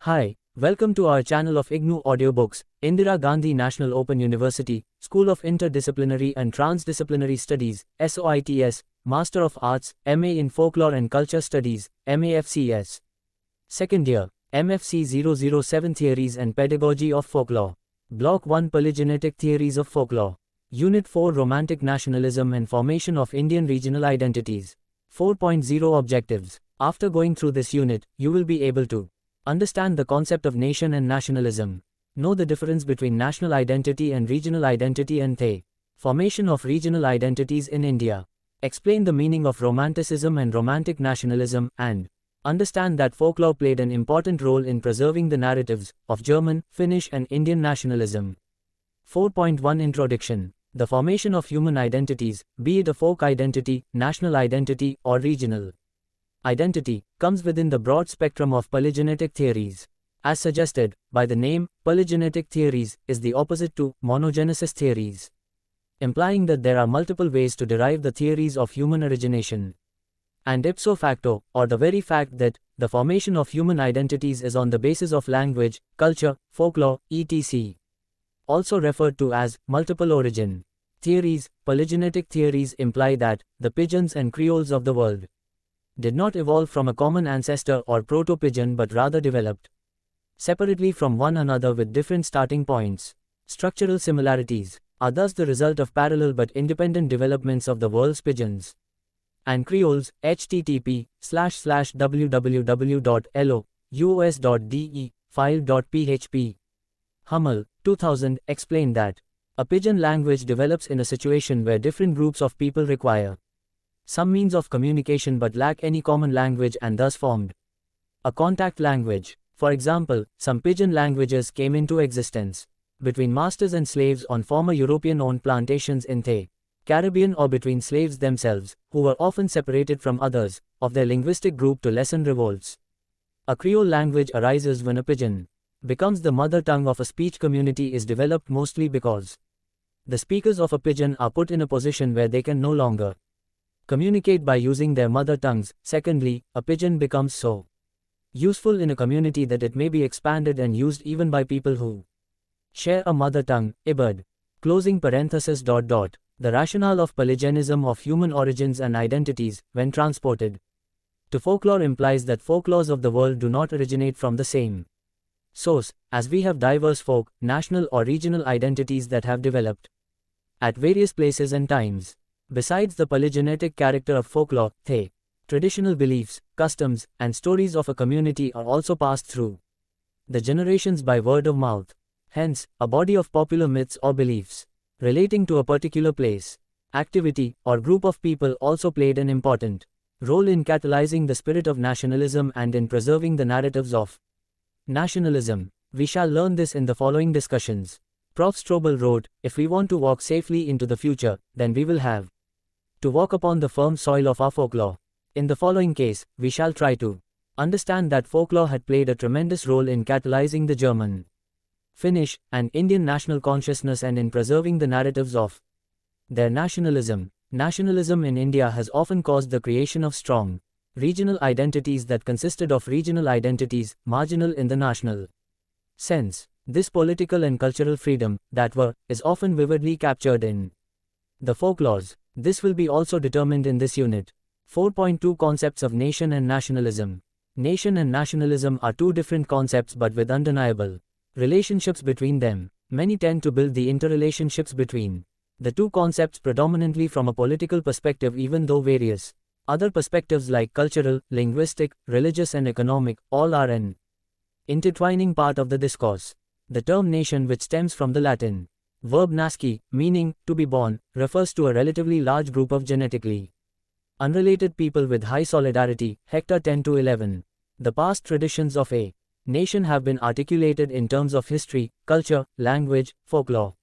Hi, welcome to our channel of IGNOU audiobooks, Indira Gandhi National Open University, School of Interdisciplinary and Trans-Disciplinary Studies, SOITS, Master of Arts, MA in Folklore and Culture Studies, MAFCS. Second year, MFC 007 Theories and Pedagogy of Folklore. Block 1 Polygenetic Theories of Folklore. Unit-4 Romantic Nationalism and Formation of Indian Regional Identities. 4.0 Objectives. After going through this unit, you will be able to understand the concept of nation and nationalism. Know the difference between national identity and regional identity and the formation of regional identities in India. Explain the meaning of Romanticism and Romantic nationalism, and understand that folklore played an important role in preserving the narratives of German, Finnish and Indian nationalism. 4.1 Introduction. The formation of human identities, be it a folk identity, national identity, or regional identity, comes within the broad spectrum of polygenetic theories. As suggested by the name, polygenetic theories is the opposite to monogenesis theories, implying that there are multiple ways to derive the theories of human origination. And ipso facto, or the very fact that the formation of human identities is on the basis of language, culture, folklore, etc., also referred to as multiple origin theories. Polygenetic theories imply that the pigeons and creoles of the world did not evolve from a common ancestor or proto-pigeon but rather developed separately from one another with different starting points. Structural similarities are thus the result of parallel but independent developments of the world's pigeons and creoles. http://www.louos.de file.php. Hummel, 2000, explained that a pigeon language develops in a situation where different groups of people require some means of communication but lack any common language and thus formed a contact language. For example, some pigeon languages came into existence between masters and slaves on former European-owned plantations in the Caribbean, or between slaves themselves, who were often separated from others of their linguistic group to lessen revolts. A Creole language arises when a pigeon becomes the mother tongue of a speech community is developed mostly because the speakers of a pigeon are put in a position where they can no longer communicate by using their mother tongues. Secondly, a pigeon becomes so useful in a community that it may be expanded and used even by people who share a mother tongue. Ibid. Closing parenthesis. The rationale of polygenism of human origins and identities, when transported to folklore, implies that folklores of the world do not originate from the same source, as we have diverse folk, national or regional identities that have developed at various places and times. Besides the polygenetic character of folklore, the traditional beliefs, customs, and stories of a community are also passed through the generations by word of mouth. Hence, a body of popular myths or beliefs relating to a particular place, activity, or group of people also played an important role in catalyzing the spirit of nationalism and in preserving the narratives of nationalism. We shall learn this in the following discussions. Prof. Strobel wrote, "If we want to walk safely into the future, then we will have to walk upon the firm soil of our folklore." In the following case, we shall try to understand that folklore had played a tremendous role in catalyzing the German, Finnish, and Indian national consciousness and in preserving the narratives of their nationalism. Nationalism in India has often caused the creation of strong regional identities that consisted of regional identities, marginal in the national sense. This political and cultural freedom, that is often vividly captured in the folklores. This will be also determined in this unit. 4.2 Concepts of Nation and Nationalism. Nation and nationalism are two different concepts but with undeniable relationships between them. Many tend to build the interrelationships between the two concepts predominantly from a political perspective, even though various other perspectives like cultural, linguistic, religious and economic, all are an intertwining part of the discourse. The term nation, which stems from the Latin verb nasci, meaning to be born, refers to a relatively large group of genetically unrelated people with high solidarity. Hector 10-11. The past traditions of a nation have been articulated in terms of history, culture, language, folklore,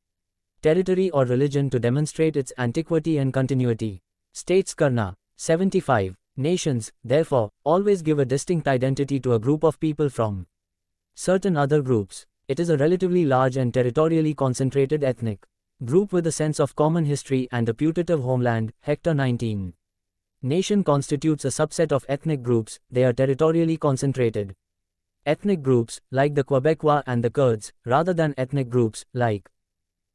territory or religion to demonstrate its antiquity and continuity. States Karna 75. Nations, therefore, always give a distinct identity to a group of people from certain other groups. It is a relatively large and territorially concentrated ethnic group with a sense of common history and a putative homeland. Hector 19. Nation constitutes a subset of ethnic groups. They are territorially concentrated. ethnic groups, like the Quebecois and the Kurds, rather than ethnic groups, like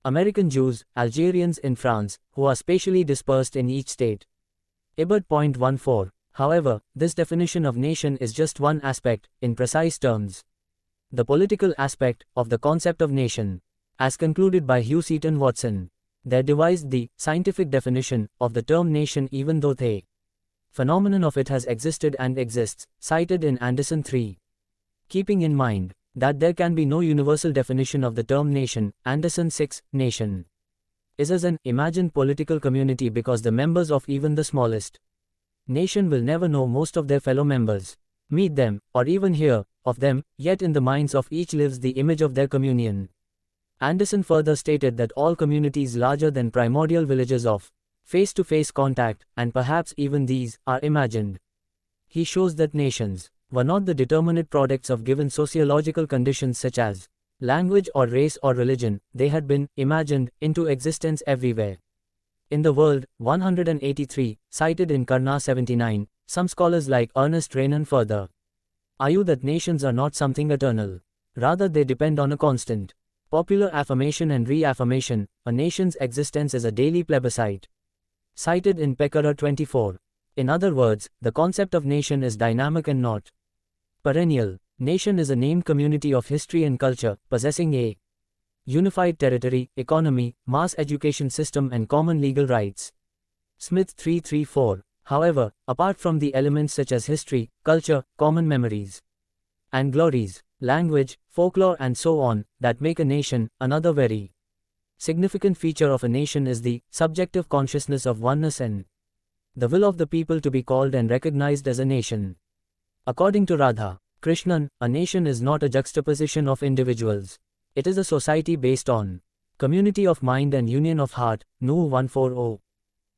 American Jews, Algerians in France, who are spatially dispersed in each state. Ibid.14. However, this definition of nation is just one aspect, in precise terms. The political aspect of the concept of nation, as concluded by Hugh Seaton Watson. They devised the scientific definition of the term nation even though the phenomenon of it has existed and exists, cited in Anderson 3. Keeping in mind that there can be no universal definition of the term nation, Anderson 6, nation is as an imagined political community because the members of even the smallest nation will never know most of their fellow members, meet them, or even hear of them, yet in the minds of each lives the image of their communion. Anderson further stated that all communities larger than primordial villages of face-to-face contact, and perhaps even these, are imagined. He shows that nations were not the determinate products of given sociological conditions such as language or race or religion, they had been imagined into existence everywhere in the world. 183, cited in Karna 79, some scholars like Ernest Renan further argue that nations are not something eternal. Rather they depend on a constant popular affirmation and reaffirmation. A nation's existence is a daily plebiscite. Cited in Pekara 24. In other words, the concept of nation is dynamic and not perennial. Nation is a named community of history and culture, possessing a unified territory, economy, mass education system and common legal rights. Smith 334. However, apart from the elements such as history, culture, common memories and glories, language, folklore and so on, that make a nation, another very significant feature of a nation is the subjective consciousness of oneness and the will of the people to be called and recognized as a nation. According to Radha Krishnan, a nation is not a juxtaposition of individuals. It is a society based on community of mind and union of heart. IGNOU 140.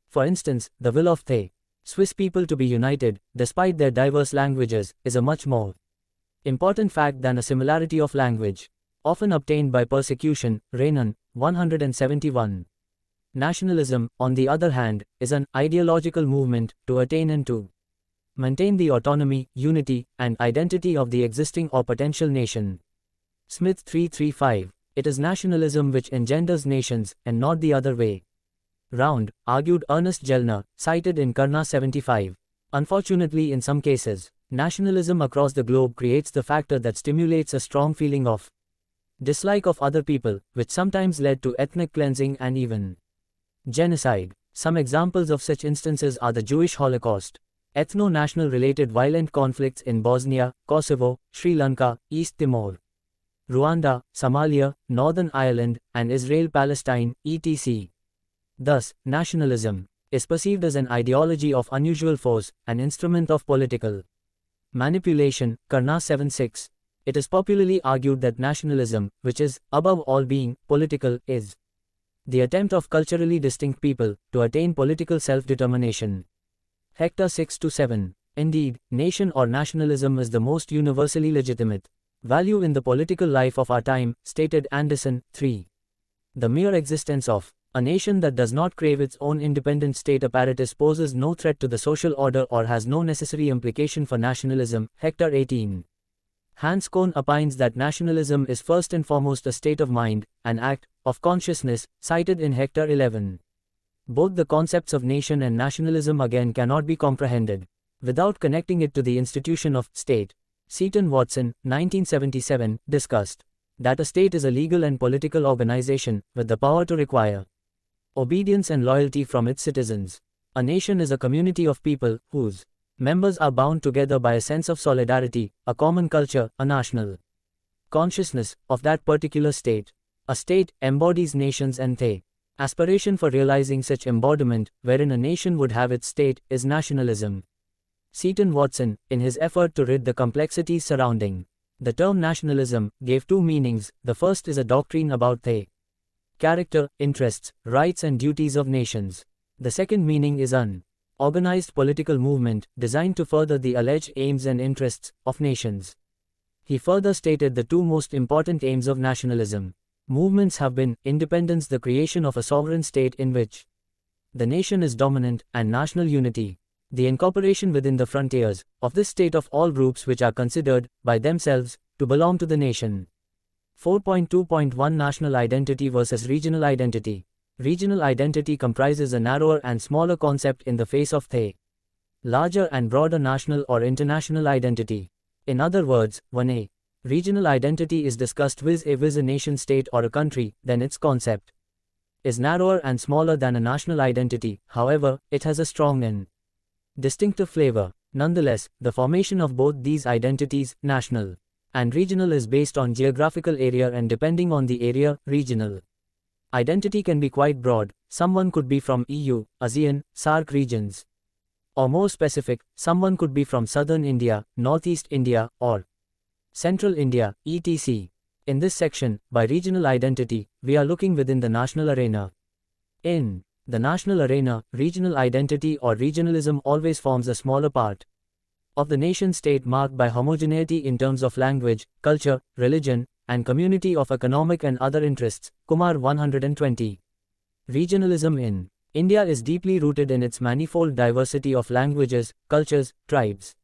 For instance, the will of the Swiss people to be united, despite their diverse languages, is a much more important fact than a similarity of language, often obtained by persecution. Renan, 171. Nationalism, on the other hand, is an ideological movement to attain and to maintain the autonomy, unity, and identity of the existing or potential nation. Smith 335. It is nationalism which engenders nations, and not the other way round, argued Ernest Gellner, cited in Karna 75. Unfortunately, in some cases, nationalism across the globe creates the factor that stimulates a strong feeling of dislike of other people, which sometimes led to ethnic cleansing and even genocide. Some examples of such instances are the Jewish Holocaust, ethno-national related violent conflicts in Bosnia, Kosovo, Sri Lanka, East Timor, Rwanda, Somalia, Northern Ireland, and Israel-Palestine, etc. Thus, nationalism is perceived as an ideology of unusual force, an instrument of political manipulation. Karna 76. It is popularly argued that nationalism, which is, above all being, political, is the attempt of culturally distinct people to attain political self-determination. Hector 6-7. Indeed, nation or nationalism is the most universally legitimate value in the political life of our time, stated Anderson 3. The mere existence of a nation that does not crave its own independent state apparatus poses no threat to the social order or has no necessary implication for nationalism. Hector 18. Hans Kohn opines that nationalism is first and foremost a state of mind, an act of consciousness, cited in Hector 11. Both the concepts of nation and nationalism again cannot be comprehended without connecting it to the institution of state. Seaton Watson, 1977, discussed that a state is a legal and political organization with the power to require obedience and loyalty from its citizens. A nation is a community of people whose members are bound together by a sense of solidarity, a common culture, a national consciousness of that particular state. A state embodies nations, and the aspiration for realizing such embodiment, wherein a nation would have its state, is nationalism. Seaton Watson, in his effort to rid the complexities surrounding the term nationalism, gave two meanings. The first is a doctrine about the character, interests, rights and duties of nations. The second meaning is an organized political movement designed to further the alleged aims and interests of nations. He further stated the two most important aims of nationalism movements have been independence, the creation of a sovereign state in which the nation is dominant, and national unity, The incorporation within the frontiers of this state of all groups which are considered, by themselves, to belong to the nation. 4.2.1 National identity versus regional identity. Regional identity comprises a narrower and smaller concept in the face of the larger and broader national or international identity. In other words, when a regional identity is discussed vis-a-vis a nation-state or a country, then its concept is narrower and smaller than a national identity. However, it has a strong and distinctive flavor. Nonetheless, the formation of both these identities, national and regional, is based on geographical area, and depending on the area, regional identity can be quite broad. Someone could be from EU, ASEAN, SAARC regions. Or more specific, someone could be from southern India, northeast India, or central India, etc. In this section, by regional identity, we are looking within the national arena. In the national arena, regional identity or regionalism always forms a smaller part of the nation-state, marked by homogeneity in terms of language, culture, religion, and community of economic and other interests. Kumar 120. Regionalism in India is deeply rooted in its manifold diversity of languages, cultures, tribes,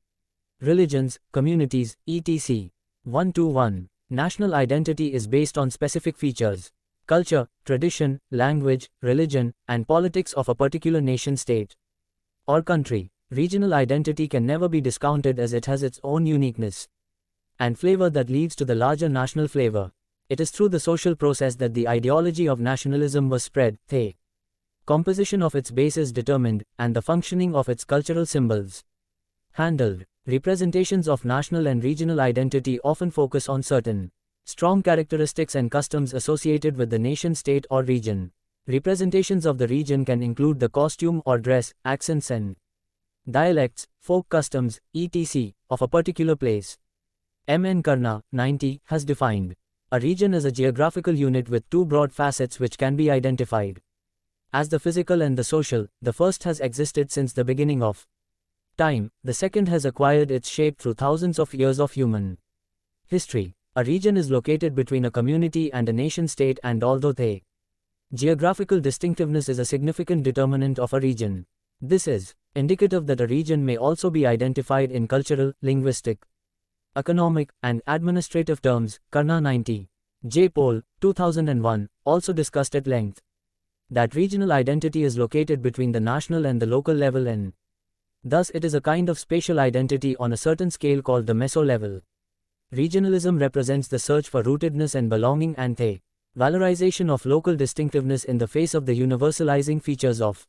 religions, communities, etc. 121. National identity is based on specific features, culture, tradition, language, religion, and politics of a particular nation-state or country. Regional identity can never be discounted, as it has its own uniqueness and flavor that leads to the larger national flavor. It is through the social process that the ideology of nationalism was spread, the composition of its bases determined, and the functioning of its cultural symbols handled. Representations of national and regional identity often focus on certain strong characteristics and customs associated with the nation-state or region. Representations of the region can include the costume or dress, accents and dialects, folk customs, etc. of a particular place. M.N. Karna, 90, has defined a region as a geographical unit with two broad facets which can be identified as the physical and the social. The first has existed since the beginning of time, the second has acquired its shape through thousands of years of human history. A region is located between a community and a nation-state, and although the geographical distinctiveness is a significant determinant of a region, this is indicative that a region may also be identified in cultural, linguistic, economic, and administrative terms. Karna 90. J. Paul, 2001, also discussed at length that regional identity is located between the national and the local level, and thus it is a kind of spatial identity on a certain scale called the meso-level. Regionalism represents the search for rootedness and belonging, and the valorization of local distinctiveness in the face of the universalizing features of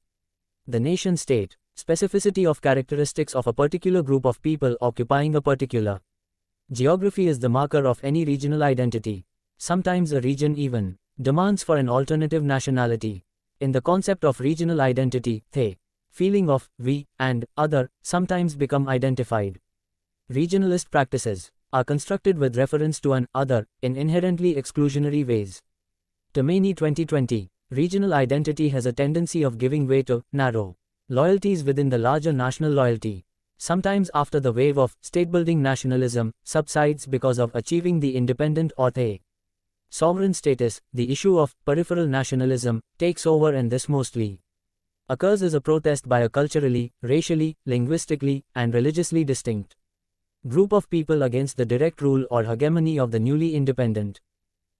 the nation-state. Specificity of characteristics of a particular group of people occupying a particular geography is the marker of any regional identity. Sometimes a region even demands for an alternative nationality. In the concept of regional identity, the feeling of we and other sometimes become identified. Regionalist practices are constructed with reference to an other in inherently exclusionary ways. Tomeni 2020. Regional identity has a tendency of giving way to narrow loyalties within the larger national loyalty. Sometimes after the wave of state-building nationalism subsides because of achieving the independent or the sovereign status, the issue of peripheral nationalism takes over, and this mostly occurs as a protest by a culturally, racially, linguistically, and religiously distinct group of people against the direct rule or hegemony of the newly independent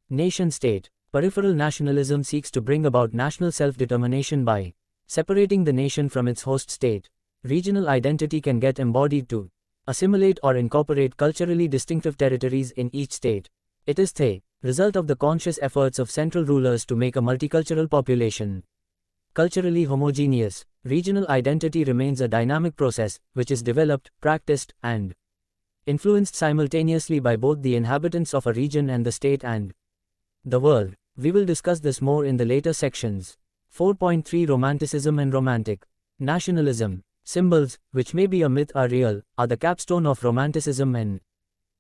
nation-state. Peripheral nationalism seeks to bring about national self-determination by separating the nation from its host state. Regional identity can get embodied to assimilate or incorporate culturally distinctive territories in each state. It is the result of the conscious efforts of central rulers to make a multicultural population culturally homogeneous. Regional identity remains a dynamic process, which is developed, practiced, and influenced simultaneously by both the inhabitants of a region and the state and the world. We will discuss this more in the later sections. 4.3 Romanticism and Romantic nationalism. Symbols, which may be a myth are real, are the capstone of Romanticism and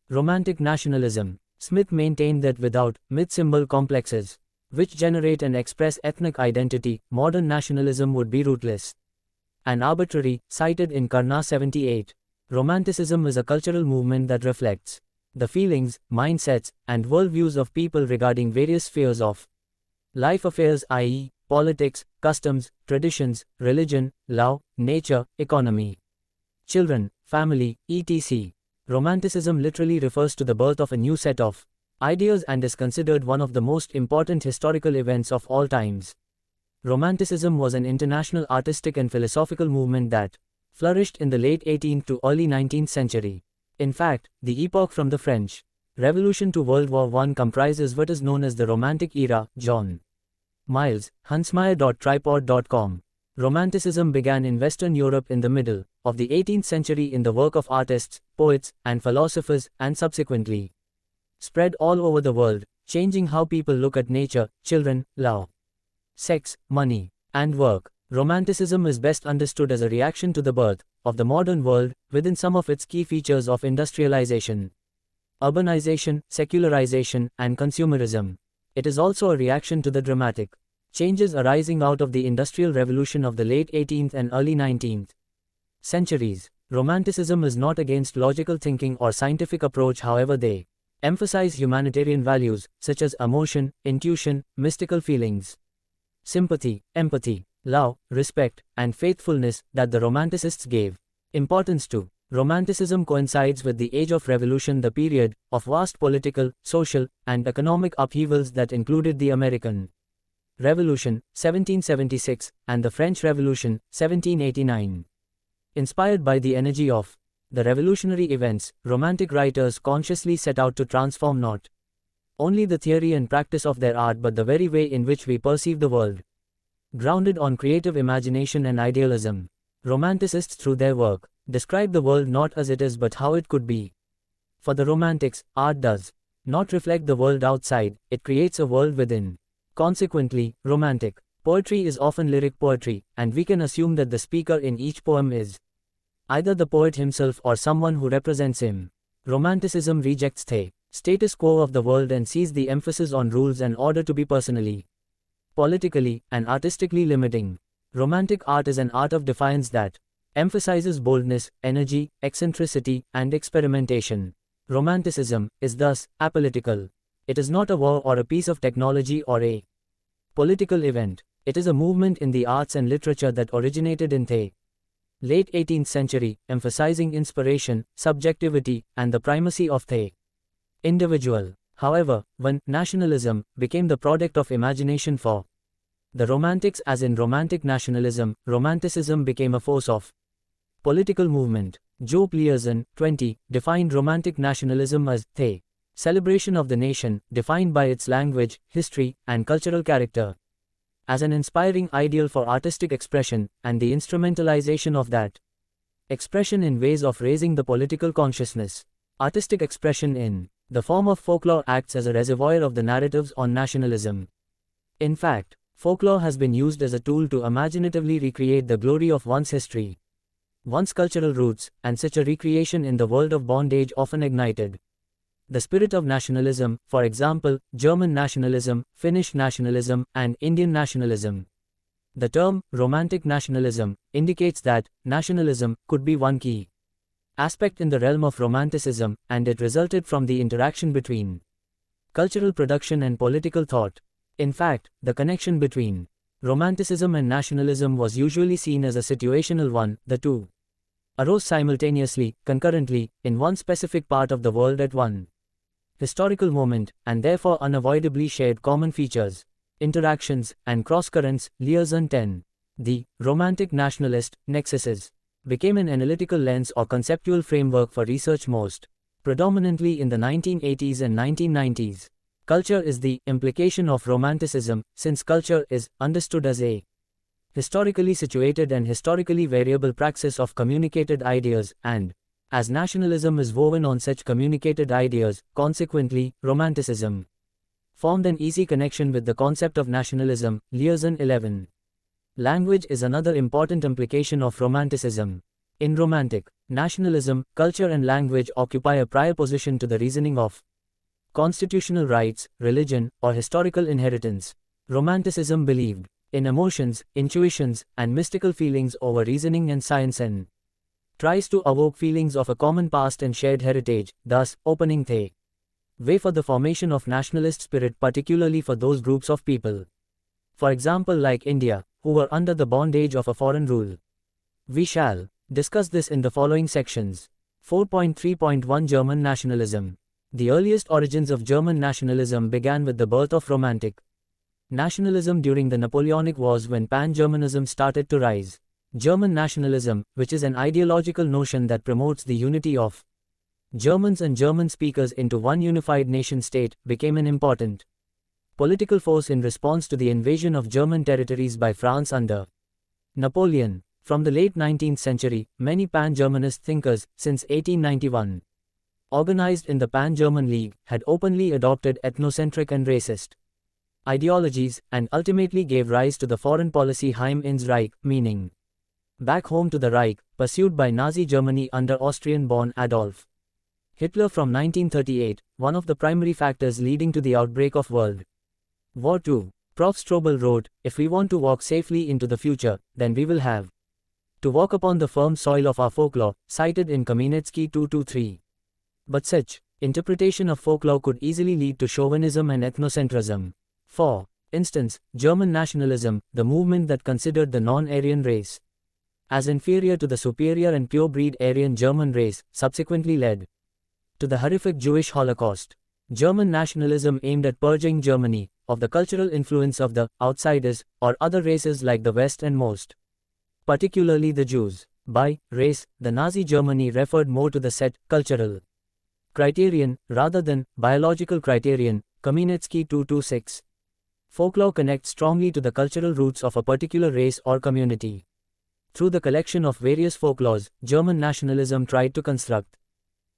Romantic nationalism. Smith maintained that without myth symbol complexes, which generate and express ethnic identity, modern nationalism would be rootless and arbitrary. Cited in Karna 78. Romanticism is a cultural movement that reflects the feelings, mindsets, and worldviews of people regarding various spheres of life affairs, i.e., politics, customs, traditions, religion, law, nature, economy, children, family, etc. Romanticism literally refers to the birth of a new set of ideas and is considered one of the most important historical events of all times. Romanticism was an international artistic and philosophical movement that flourished in the late 18th to early 19th century. In fact, the epoch from the French Revolution to World War I comprises what is known as the Romantic era. John Miles, Huntsmeyer.tripod.com. Romanticism began in Western Europe in the middle of the 18th century in the work of artists, poets, and philosophers, and subsequently spread all over the world, changing how people look at nature, children, love, sex, money, and work. Romanticism is best understood as a reaction to the birth of the modern world, within some of its key features of industrialization, urbanization, secularization, and consumerism. It is also a reaction to the dramatic changes arising out of the Industrial Revolution of the late 18th and early 19th centuries. Romanticism is not against logical thinking or scientific approach, however they emphasize humanitarian values, such as emotion, intuition, mystical feelings, sympathy, empathy, love, respect, and faithfulness that the Romanticists gave importance to. Romanticism coincides with the Age of Revolution, the period of vast political, social, and economic upheavals that included the American Revolution, 1776, and the French Revolution, 1789. Inspired by the energy of the revolutionary events, Romantic writers consciously set out to transform not only the theory and practice of their art but the very way in which we perceive the world. Grounded on creative imagination and idealism, Romanticists through their work describe the world not as it is but how it could be. For the Romantics, art does not reflect the world outside, it creates a world within. Consequently, Romantic poetry is often lyric poetry, and we can assume that the speaker in each poem is either the poet himself or someone who represents him. Romanticism rejects the status quo of the world and sees the emphasis on rules and order to be personally, politically, and artistically limiting. Romantic art is an art of defiance that emphasizes boldness, energy, eccentricity, and experimentation. Romanticism is thus apolitical. It is not a war or a piece of technology or a political event. It is a movement in the arts and literature that originated in the late 18th century, emphasizing inspiration, subjectivity, and the primacy of the individual. However, when nationalism became the product of imagination for the Romantics, as in Romantic nationalism, Romanticism became a force of political movement. Joe Pleasant, 20, defined Romantic nationalism as the celebration of the nation, defined by its language, history, and cultural character, as an inspiring ideal for artistic expression, and the instrumentalization of that expression in ways of raising the political consciousness. Artistic expression in the form of folklore acts as a reservoir of the narratives on nationalism. In fact, folklore has been used as a tool to imaginatively recreate the glory of one's history, one's cultural roots, and such a recreation in the world of bondage often ignited the spirit of nationalism, for example, German nationalism, Finnish nationalism, and Indian nationalism. The term Romantic nationalism indicates that nationalism could be one key aspect in the realm of Romanticism, and it resulted from the interaction between cultural production and political thought. In fact, the connection between Romanticism and nationalism was usually seen as a situational one. The two arose simultaneously, concurrently, in one specific part of the world at one historical moment, and therefore unavoidably shared common features, interactions, and cross-currents. Liaison 10. The Romantic nationalist nexuses became an analytical lens or conceptual framework for research most predominantly in the 1980s and 1990s. Culture is the implication of Romanticism, since culture is understood as a historically situated and historically variable praxis of communicated ideas, and as nationalism is woven on such communicated ideas, consequently, Romanticism formed an easy connection with the concept of nationalism. Liaison 11. Language is another important implication of Romanticism. In Romantic nationalism, culture and language occupy a prior position to the reasoning of constitutional rights, religion, or historical inheritance. Romanticism believed in emotions, intuitions, and mystical feelings over reasoning and science, and tries to evoke feelings of a common past and shared heritage, thus opening the way for the formation of nationalist spirit, particularly for those groups of people, for example like India, who were under the bondage of a foreign rule. We shall Discuss this in the following sections. 4.3.1 German Nationalism. The earliest origins of German nationalism began with the birth of Romantic nationalism during the Napoleonic Wars when pan-Germanism started to rise. German nationalism, which is an ideological notion that promotes the unity of Germans and German speakers into one unified nation-state, became an important political force in response to the invasion of German territories by France under Napoleon. From the late 19th century, many pan-Germanist thinkers, since 1891, organized in the Pan-German League, had openly adopted ethnocentric and racist ideologies, and ultimately gave rise to the foreign policy Heim ins Reich, meaning back home to the Reich, pursued by Nazi Germany under Austrian-born Adolf Hitler from 1938, one of the primary factors leading to the outbreak of World War II. Prof. Strobel wrote, "If we want to walk safely into the future, then we will have to walk upon the firm soil of our folklore," cited in Kamenetsky 223. But such interpretation of folklore could easily lead to chauvinism and ethnocentrism. For instance, German nationalism, the movement that considered the non-Aryan race as inferior to the superior and pure-breed Aryan German race, subsequently led to the horrific Jewish Holocaust. German nationalism aimed at purging Germany of the cultural influence of the outsiders or other races like the West and most particularly the Jews. By race, the Nazi Germany referred more to the set cultural criterion rather than biological criterion. Kamenetsky 226. Folklore connects strongly to the cultural roots of a particular race or community. Through the collection of various folklores, German nationalism tried to construct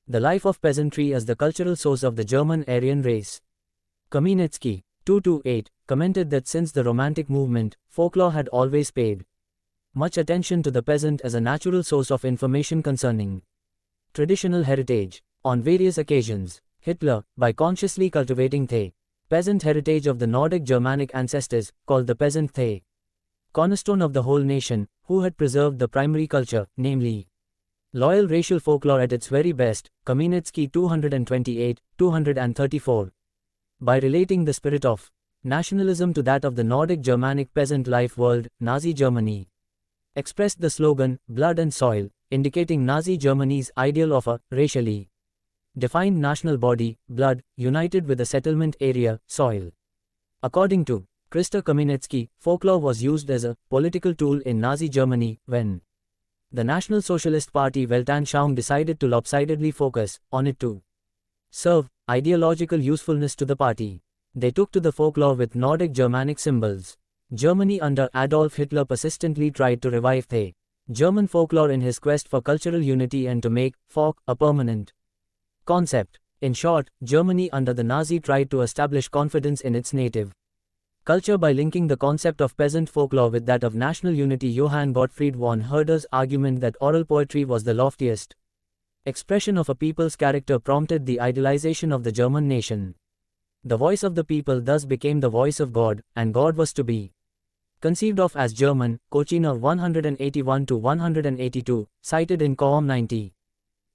the life of peasantry as the cultural source of the German Aryan race. Kamenetsky 228 commented that since the Romantic movement, folklore had always paid much attention to the peasant as a natural source of information concerning traditional heritage. On various occasions, Hitler, by consciously cultivating the peasant heritage of the Nordic Germanic ancestors, called the peasant the cornerstone of the whole nation, who had preserved the primary culture, namely loyal racial folklore at its very best. Kamenetsky 228, 234. By relating the spirit of nationalism to that of the Nordic Germanic peasant life world, Nazi Germany expressed the slogan, blood and soil, indicating Nazi Germany's ideal of a racially defined national body, blood, united with a settlement area, soil. According to Christa Kamenetsky, folklore was used as a political tool in Nazi Germany when the National Socialist Party Weltanschauung decided to lopsidedly focus on it to serve ideological usefulness to the party. They took to the folklore with Nordic Germanic symbols. Germany under Adolf Hitler persistently tried to revive the German folklore in his quest for cultural unity and to make folk a permanent concept. In short, Germany under the Nazi tried to establish confidence in its native culture by linking the concept of peasant folklore with that of national unity. Johann Gottfried von Herder's argument that oral poetry was the loftiest expression of a people's character prompted the idealization of the German nation. The voice of the people thus became the voice of God, and God was to be conceived of as German. Kochiner 181-182, cited in Coam 90.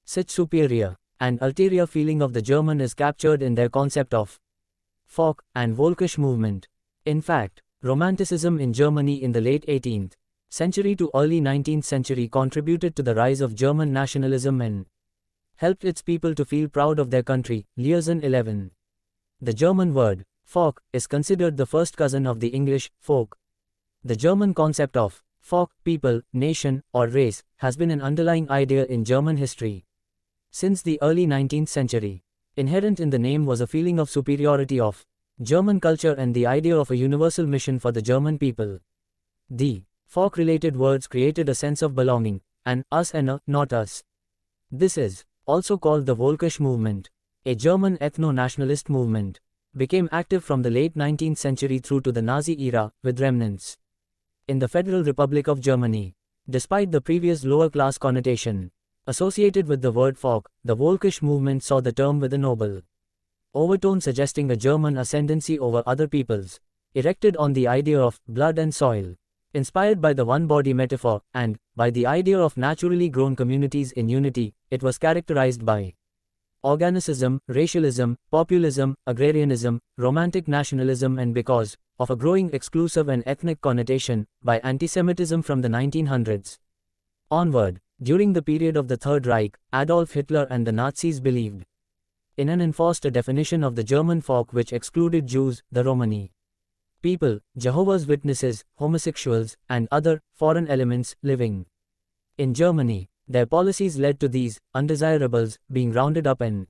Such superior and ulterior feeling of the German is captured in their concept of folk and Volkisch movement. In fact, Romanticism in Germany in the late 18th century to early 19th century contributed to the rise of German nationalism and helped its people to feel proud of their country. Leersen 11. The German word folk is considered the first cousin of the English folk. The German concept of folk, people, nation, or race has been an underlying idea in German history since the early 19th century. Inherent in the name was a feeling of superiority of German culture and the idea of a universal mission for the German people. The folk-related words created a sense of belonging, an us and a not us. This is also called the Volkisch movement. A German ethno-nationalist movement became active from the late 19th century through to the Nazi era, with remnants in the Federal Republic of Germany. Despite the previous lower-class connotation associated with the word folk, the Volkisch movement saw the term with a noble overtone suggesting a German ascendancy over other peoples, erected on the idea of blood and soil. Inspired by the one-body metaphor, and by the idea of naturally grown communities in unity, it was characterized by organicism, racialism, populism, agrarianism, romantic nationalism, and because of a growing exclusive and ethnic connotation, by antisemitism from the 1900s onward. During the period of the Third Reich, Adolf Hitler and the Nazis believed in and enforced a definition of the German folk which excluded Jews, the Romani people, Jehovah's Witnesses, homosexuals, and other foreign elements living in Germany. Their policies led to these undesirables being rounded up and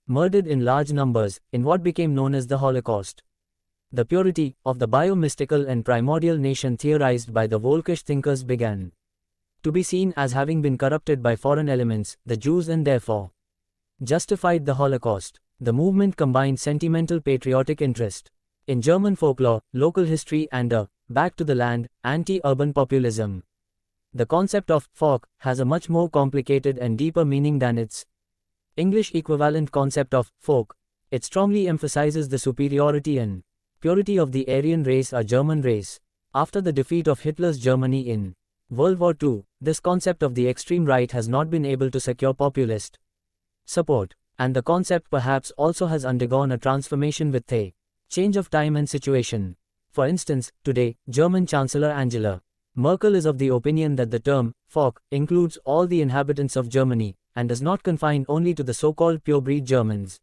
murdered in large numbers in what became known as the Holocaust. The purity of the biomystical and primordial nation theorized by the Volkish thinkers began to be seen as having been corrupted by foreign elements, the Jews, and therefore justified the Holocaust. The movement combined sentimental patriotic interest in German folklore, local history, and a back to the land, anti-urban populism. The concept of folk has a much more complicated and deeper meaning than its English equivalent concept of folk. It strongly emphasizes the superiority and purity of the Aryan race or German race. After the defeat of Hitler's Germany in World War II, this concept of the extreme right has not been able to secure populist support, and the concept perhaps also has undergone a transformation with a change of time and situation. For instance, today, German Chancellor Angela Merkel is of the opinion that the term folk includes all the inhabitants of Germany and does not confine only to the so-called pure-breed Germans.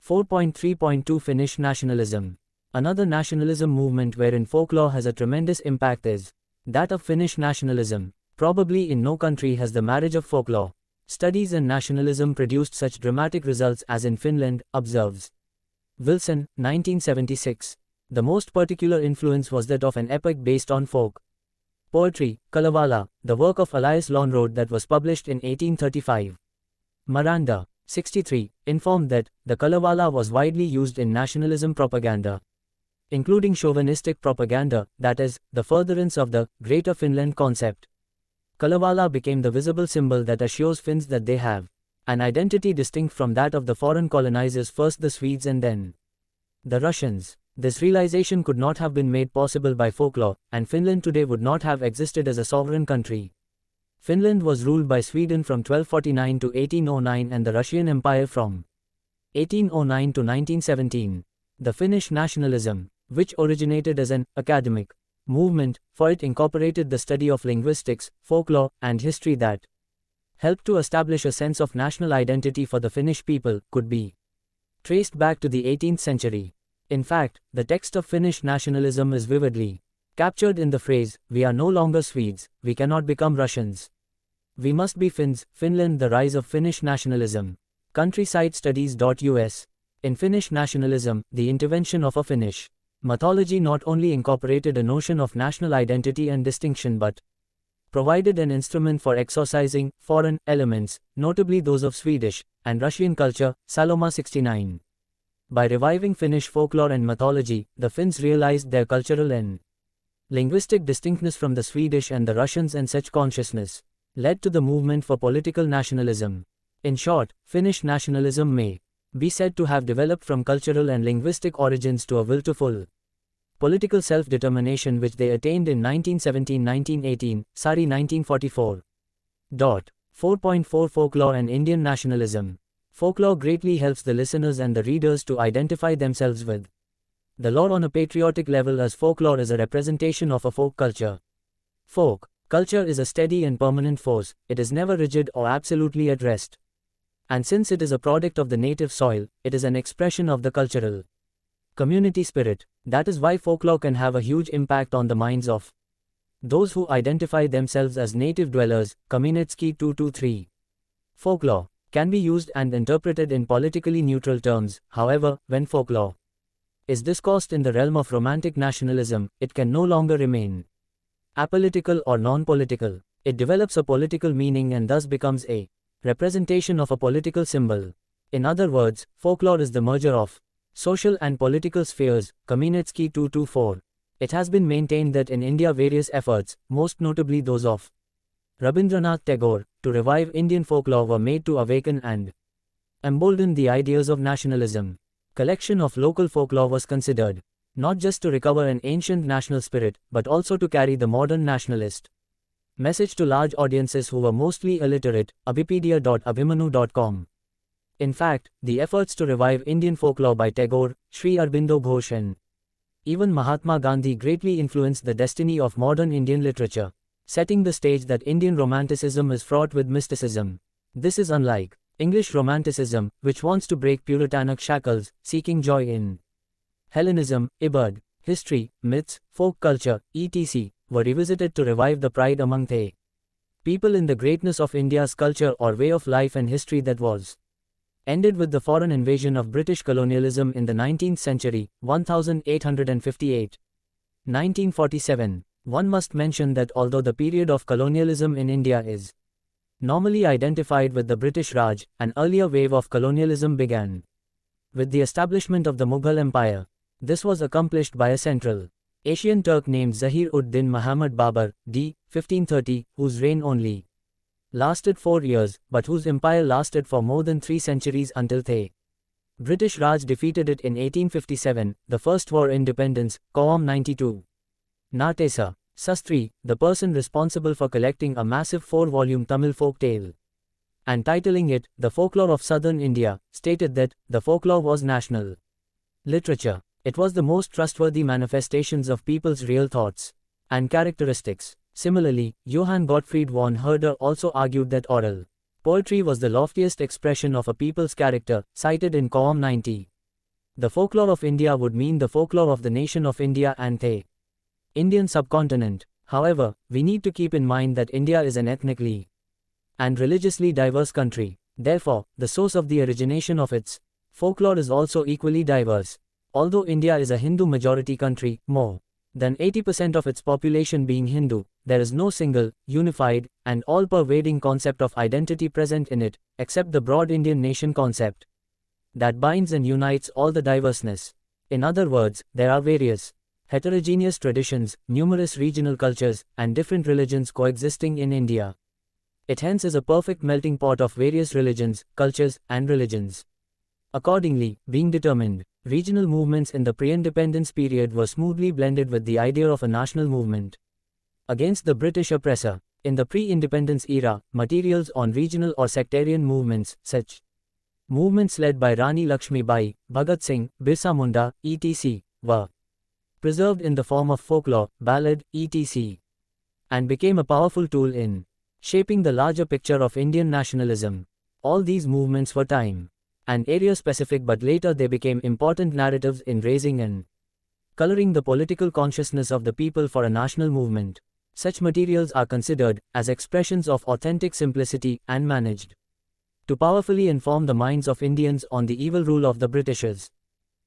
4.3.2 Finnish nationalism. Another nationalism movement wherein folklore has a tremendous impact is that of Finnish nationalism. Probably in no country has the marriage of folklore, studies and nationalism produced such dramatic results as in Finland, observes Wilson, 1976. The most particular influence was that of an epic based on folk poetry, Kalevala, the work of Elias Lönnrot that was published in 1835. Miranda, 63, informed that the Kalevala was widely used in nationalism propaganda, including chauvinistic propaganda, that is, the furtherance of the Greater Finland concept. Kalevala became the visible symbol that assures Finns that they have an identity distinct from that of the foreign colonizers, first the Swedes and then the Russians. This realization could not have been made possible by folklore, and Finland today would not have existed as a sovereign country. Finland was ruled by Sweden from 1249 to 1809 and the Russian Empire from 1809 to 1917. The Finnish nationalism, which originated as an academic movement, for it incorporated the study of linguistics, folklore, and history that helped to establish a sense of national identity for the Finnish people, could be traced back to the 18th century. In fact, the text of Finnish nationalism is vividly captured in the phrase, "We are no longer Swedes, we cannot become Russians. We must be Finns." Finland, the rise of Finnish nationalism. Countryside-studies.us. In Finnish nationalism, the intervention of a Finnish mythology not only incorporated a notion of national identity and distinction but provided an instrument for exorcising foreign elements, notably those of Swedish and Russian culture. Saloma, 69. By reviving Finnish folklore and mythology, the Finns realized their cultural and linguistic distinctness from the Swedish and the Russians, and such consciousness led to the movement for political nationalism. In short, Finnish nationalism may be said to have developed from cultural and linguistic origins to a will to full political self-determination which they attained in 1917-1918, Sari 1944. 4.4 Folklore and Indian nationalism. Folklore greatly helps the listeners and the readers to identify themselves with the lore on a patriotic level, as folklore is a representation of a folk culture. Folk culture is a steady and permanent force, it is never rigid or absolutely at rest. And since it is a product of the native soil, it is an expression of the cultural community spirit. That is why folklore can have a huge impact on the minds of those who identify themselves as native dwellers. Kamenetsky 223. Folklore can be used and interpreted in politically neutral terms. However, when folklore is discoursed in the realm of romantic nationalism, it can no longer remain apolitical or non-political. It develops a political meaning and thus becomes a representation of a political symbol. In other words, folklore is the merger of social and political spheres. Kamenetsky 224. It has been maintained that in India various efforts, most notably those of Rabindranath Tagore, to revive Indian folklore were made to awaken and embolden the ideas of nationalism. Collection of local folklore was considered, not just to recover an ancient national spirit, but also to carry the modern nationalist message to large audiences who were mostly illiterate. Abipedia.abhimanyu.com. In fact, the efforts to revive Indian folklore by Tagore, Sri Aurobindo Ghosh and even Mahatma Gandhi greatly influenced the destiny of modern Indian literature. setting the stage that Indian Romanticism is fraught with mysticism. This is unlike English Romanticism, which wants to break Puritanic shackles, seeking joy in Hellenism. Ibad, history, myths, folk culture, etc., were revisited to revive the pride among the people in the greatness of India's culture or way of life and history that was ended with the foreign invasion of British colonialism in the 19th century, 1858. 1947. One must mention that although the period of colonialism in India is normally identified with the British Raj, an earlier wave of colonialism began with the establishment of the Mughal Empire. This was accomplished by a Central Asian Turk named Zahir-ud-Din Muhammad Babur, d. 1530, whose reign only lasted 4 years, but whose empire lasted for more than 3 centuries until the British Raj defeated it in 1857, the First War Independence, Qawm 92. Natesa Sastry, the person responsible for collecting a massive 4-volume Tamil folk tale and titling it, The Folklore of Southern India, stated that the folklore was national literature. It was the most trustworthy manifestations of people's real thoughts and characteristics. Similarly, Johann Gottfried von Herder also argued that oral poetry was the loftiest expression of a people's character, cited in Qawm 90. The folklore of India would mean the folklore of the nation of India and the Indian subcontinent. However, we need to keep in mind that India is an ethnically and religiously diverse country. Therefore, the source of the origination of its folklore is also equally diverse. Although India is a Hindu-majority country, more than 80% of its population being Hindu, there is no single, unified, and all-pervading concept of identity present in it, except the broad Indian nation concept that binds and unites all the diverseness. In other words, there are various heterogeneous traditions, numerous regional cultures, and different religions coexisting in India. It hence is a perfect melting pot of various religions, cultures, and religions. Accordingly, being determined, regional movements in the pre-independence period were smoothly blended with the idea of a national movement against the British oppressor. In the pre-independence era, materials on regional or sectarian movements, such movements led by Rani Lakshmi Bai, Bhagat Singh, Birsa Munda, etc., were preserved in the form of folklore, ballad, etc., and became a powerful tool in shaping the larger picture of Indian nationalism. All these movements were time and area-specific, but later they became important narratives in raising and coloring the political consciousness of the people for a national movement. Such materials are considered as expressions of authentic simplicity and managed to powerfully inform the minds of Indians on the evil rule of the Britishers.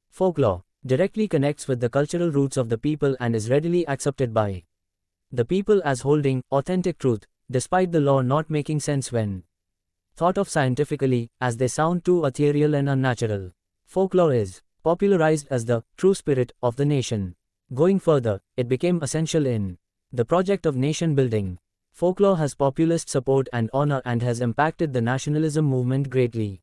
Folklore directly connects with the cultural roots of the people and is readily accepted by the people as holding authentic truth, despite the law not making sense when thought of scientifically, as they sound too ethereal and unnatural. Folklore is popularized as the true spirit of the nation. Going further, it became essential in the project of nation building. Folklore has populist support and honor and has impacted the nationalism movement greatly.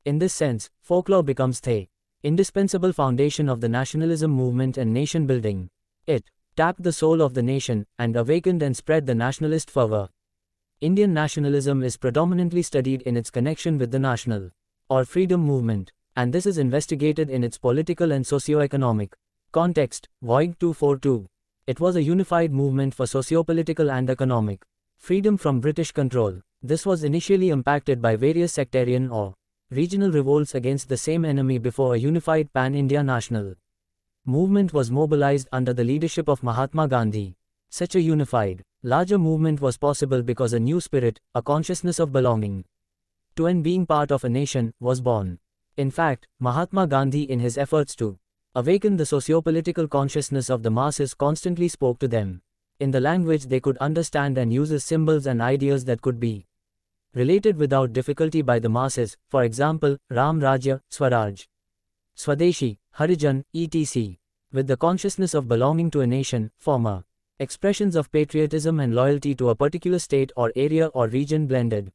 In this sense, folklore becomes the indispensable foundation of the nationalism movement and nation building. It tapped the soul of the nation and awakened and spread the nationalist fervor. Indian nationalism is predominantly studied in its connection with the national or freedom movement, and this is investigated in its political and socio-economic context. Voig 242. It was a unified movement for socio-political and economic freedom from British control. This was initially impacted by various sectarian or regional revolts against the same enemy before a unified pan-India national movement was mobilized under the leadership of Mahatma Gandhi. Such a unified, larger movement was possible because a new spirit, a consciousness of belonging to and being part of a nation, was born. In fact, Mahatma Gandhi, in his efforts to awaken the socio-political consciousness of the masses, constantly spoke to them in the language they could understand and uses symbols and ideas that could be related without difficulty by the masses, for example, Ram Rajya, Swaraj, Swadeshi, Harijan, etc., with the consciousness of belonging to a nation, former expressions of patriotism and loyalty to a particular state or area or region blended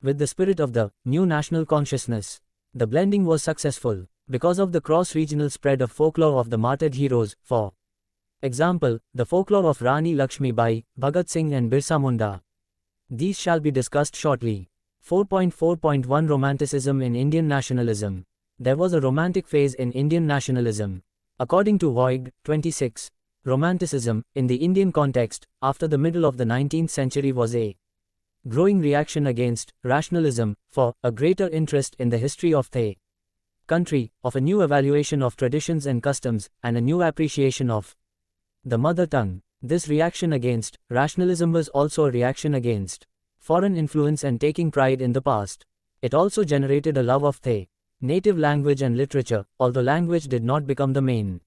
with the spirit of the new national consciousness. The blending was successful because of the cross-regional spread of folklore of the martyred heroes, for example, the folklore of Rani Lakshmi Bai, Bhagat Singh and Birsa Munda. These shall be discussed shortly. 4.4.1 Romanticism in Indian nationalism. There was a romantic phase in Indian nationalism. According to Voig, 26. Romanticism, in the Indian context, after the middle of the 19th century was a growing reaction against rationalism, for a greater interest in the history of the country, of a new evaluation of traditions and customs, and a new appreciation of the mother tongue. This reaction against rationalism was also a reaction against foreign influence and taking pride in the past. It also generated a love of the native language and literature, although language did not become the main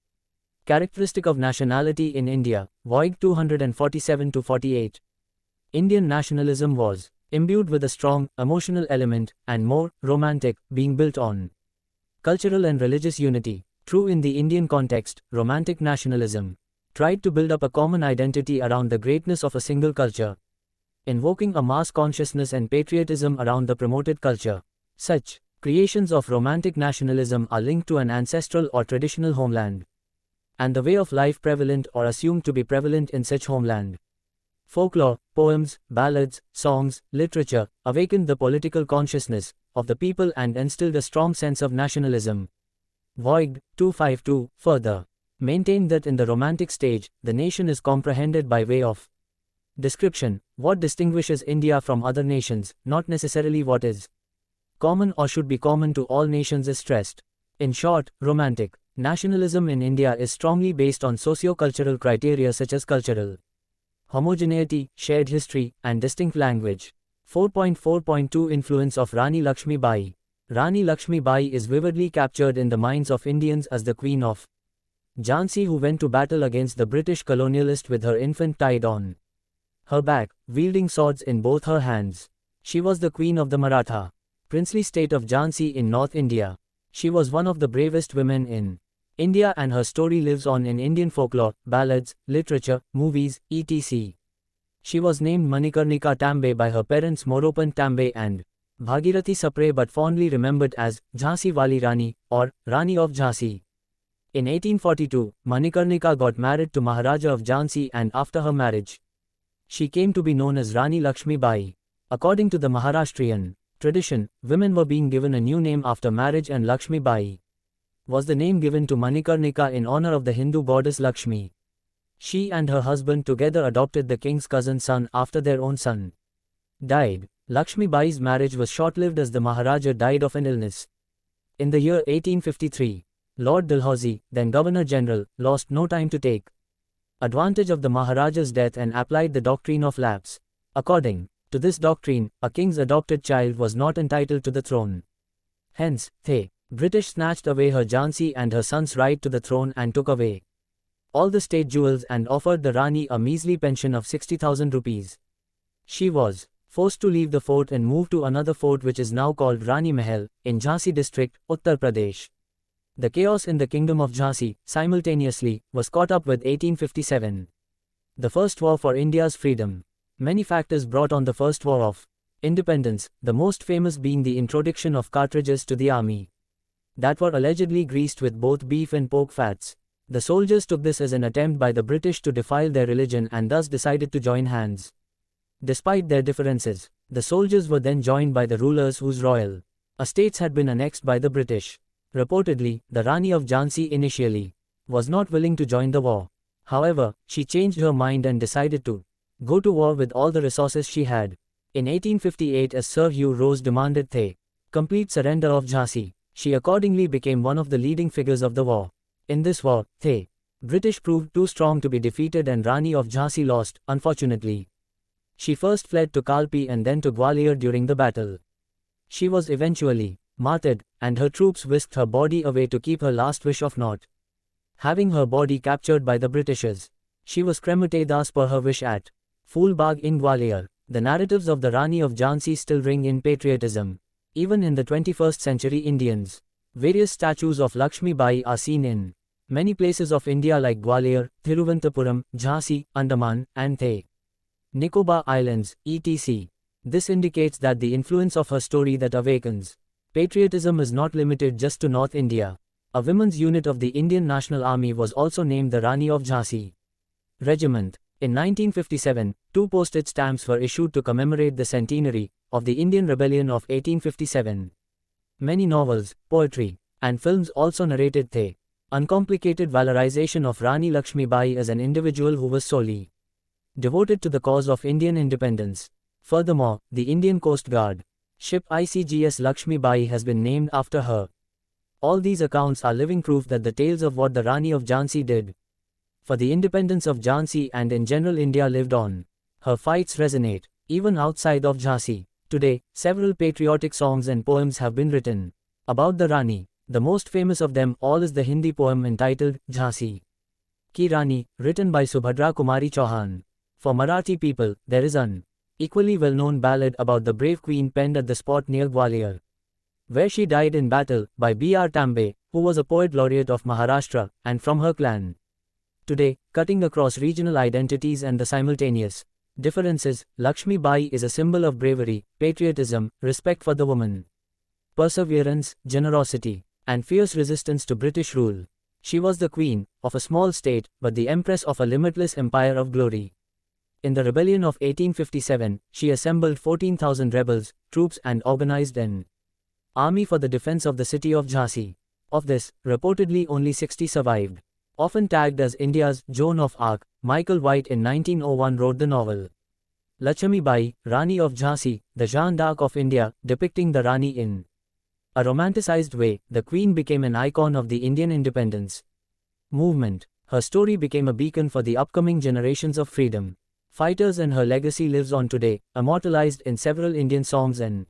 characteristic of nationality in India. Voig 247-48. Indian nationalism was imbued with a strong, emotional element, and more romantic, being built on cultural and religious unity. True in the Indian context, romantic nationalism tried to build up a common identity around the greatness of a single culture, invoking a mass consciousness and patriotism around the promoted culture. Such creations of romantic nationalism are linked to an ancestral or traditional homeland, and the way of life prevalent or assumed to be prevalent in such homeland. Folklore, poems, ballads, songs, literature awakened the political consciousness of the people and instilled a strong sense of nationalism. Voig 252 further maintained that in the Romantic stage, the nation is comprehended by way of description. What distinguishes India from other nations, not necessarily what is common or should be common to all nations, is stressed. In short, romantic nationalism in India is strongly based on socio-cultural criteria such as cultural homogeneity, shared history, and distinct language. 4.4.2 Influence of Rani Lakshmi Bai. Rani Lakshmi Bai is vividly captured in the minds of Indians as the Queen of Jhansi, who went to battle against the British colonialist with her infant tied on her back, wielding swords in both her hands. She was the queen of the Maratha princely state of Jhansi in North India. She was one of the bravest women in India, and her story lives on in Indian folklore, ballads, literature, movies, etc. She was named Manikarnika Tambe by her parents Moropan Tambe and Bhagirathi Sapre, but fondly remembered as Jhansi Wali Rani or Rani of Jhansi. In 1842, Manikarnika got married to Maharaja of Jhansi, and after her marriage, she came to be known as Rani Lakshmi Bai. According to the Maharashtrian tradition, women were being given a new name after marriage, and Lakshmi Bai was the name given to Manikarnika in honor of the Hindu goddess Lakshmi. She and her husband together adopted the king's cousin's son after their own son died. Lakshmi Bai's marriage was short-lived as the Maharaja died of an illness. In the year 1853, Lord Dalhousie, then Governor-General, lost no time to take advantage of the Maharaja's death and applied the doctrine of lapse. According to this doctrine, a king's adopted child was not entitled to the throne. Hence, the British snatched away her Jhansi and her son's right to the throne and took away all the state jewels and offered the Rani a measly pension of 60,000 rupees. She was forced to leave the fort and move to another fort, which is now called Rani Mahal, in Jhansi district, Uttar Pradesh. The chaos in the kingdom of Jhansi, simultaneously, was caught up with 1857, the first war for India's freedom. Many factors brought on the first war of independence, the most famous being the introduction of cartridges to the army that were allegedly greased with both beef and pork fats. The soldiers took this as an attempt by the British to defile their religion and thus decided to join hands. Despite their differences, the soldiers were then joined by the rulers whose royal estates had been annexed by the British. Reportedly, the Rani of Jhansi initially was not willing to join the war. However, she changed her mind and decided to go to war with all the resources she had. In 1858, as Sir Hugh Rose demanded the complete surrender of Jhansi, she accordingly became one of the leading figures of the war. In this war, the British proved too strong to be defeated and Rani of Jhansi lost, unfortunately. She first fled to Kalpi and then to Gwalior during the battle. She was eventually martyred, and her troops whisked her body away to keep her last wish of not having her body captured by the Britishers. She was cremated as per her wish at Phool Bagh in Gwalior. The narratives of the Rani of Jhansi still ring in patriotism. Even in the 21st century Indians, various statues of Lakshmi Bai are seen in many places of India like Gwalior, Thiruvananthapuram, Jhansi, Andaman, and the Nicobar Islands, etc. This indicates that the influence of her story that awakens patriotism is not limited just to North India. A women's unit of the Indian National Army was also named the Rani of Jhansi Regiment. In 1957, 2 postage stamps were issued to commemorate the centenary of the Indian Rebellion of 1857. Many novels, poetry, and films also narrated the Uncomplicated valorization of Rani Lakshmibai as an individual who was solely devoted to the cause of Indian independence. Furthermore, the Indian Coast Guard ship ICGS Lakshmibai has been named after her. All these accounts are living proof that the tales of what the Rani of Jhansi did for the independence of Jhansi and in general India lived on. Her fights resonate, even outside of Jhansi. Today, several patriotic songs and poems have been written about the Rani. The most famous of them all is the Hindi poem entitled Jhansi Ki Rani, written by Subhadra Kumari Chauhan. For Marathi people, there is an equally well-known ballad about the brave queen penned at the spot near Gwalior, where she died in battle, by B.R. Tambe, who was a poet laureate of Maharashtra, and from her clan. Today, cutting across regional identities and the simultaneous differences, Lakshmi Bai is a symbol of bravery, patriotism, respect for the woman, perseverance, generosity, and fierce resistance to British rule. She was the queen of a small state, but the empress of a limitless empire of glory. In the rebellion of 1857, she assembled 14,000 rebels, troops and organized an army for the defense of the city of Jhansi. Of this, reportedly only 60 survived. Often tagged as India's Joan of Arc, Michael White in 1901 wrote the novel Lakshmi Bai, Rani of Jhansi, the Jeanne d'Arc of India, depicting the Rani in a romanticized way. The queen became an icon of the Indian independence movement. Her story became a beacon for the upcoming generations of freedom fighters, and her legacy lives on today, immortalized in several Indian songs and